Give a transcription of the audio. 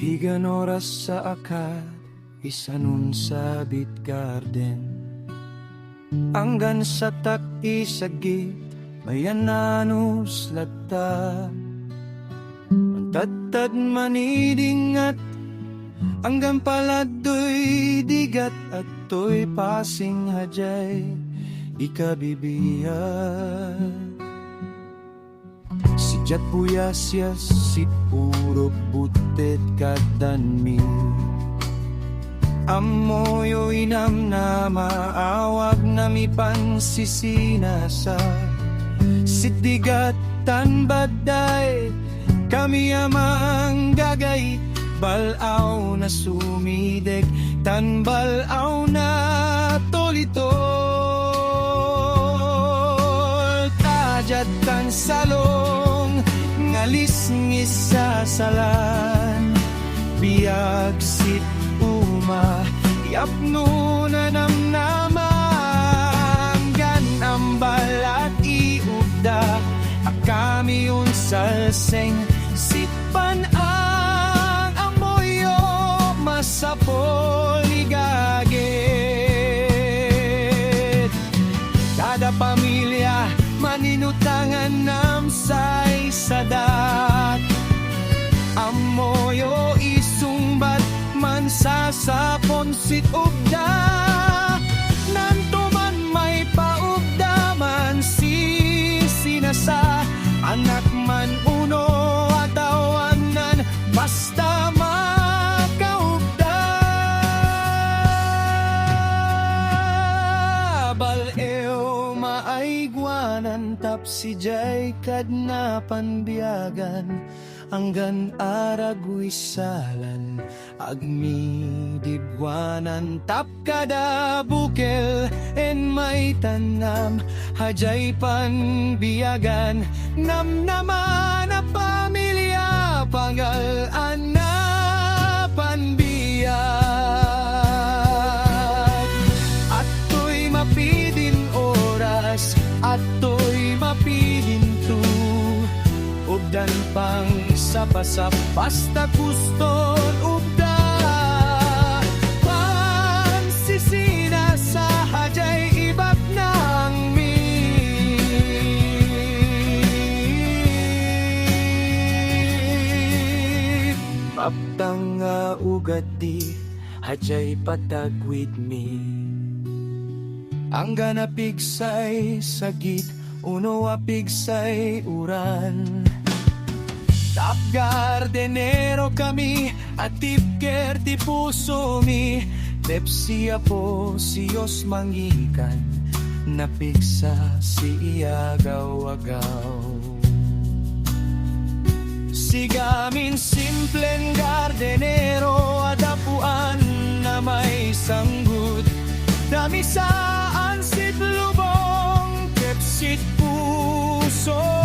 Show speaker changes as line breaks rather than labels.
Bigan oras sa akad, isanon sa bit garden. Anggan sa tak-isagit, mayananos lata. Tatad manidingat, anggan paladoy digat at to'y pasing hajay, ikabibiyat. Sijat puyasyas, si puro butet kadanmi. Amoyo inam na maawag na mi pansisinasa. Sitigat tan baday, kami amang gagay. Balaw na sumidek, tan balaw na tolitol. Tajat tan salong, ngalis ngisasalan. Biag sit uma, yapno na namnamang. Gan ang balat iugda, akami unsalseng. Sitpan ang amoyo, masapol igagit. Kada pamilya, maninutangan nam say sadat. Amoyo isumbat, man sasapon sit ugda. Nanto man may paugda, man si sinasa. Anak man uno atawanan, basta makaugda. Baleo maaigwanan, tapsi jay kadnapan biyagan. Anggan aragwisalan, agmi dibwanan. Tap kada bukel, en may tanam, hajay panbiyagan. Namnaman na pamilya, pangalan na panbiyak. Ato'y mapidin oras, ato'y mapidin tu. Ugdan pang sapasap, basta guston ugda. Pansisina sa hajay ibak ng mi. Paptang nga ugat di, hajay patagwid mi. Ang ganapigsay sagit, uno apigsay uran. Top gardenero kami, at tipker ti puso mi. Tepsiya po siyos mangikan, napigsa si iagaw-agaw. Sigamin simpleng gardenero, adapuan na may sanggut. Damisaan sit lubong, tepsit puso.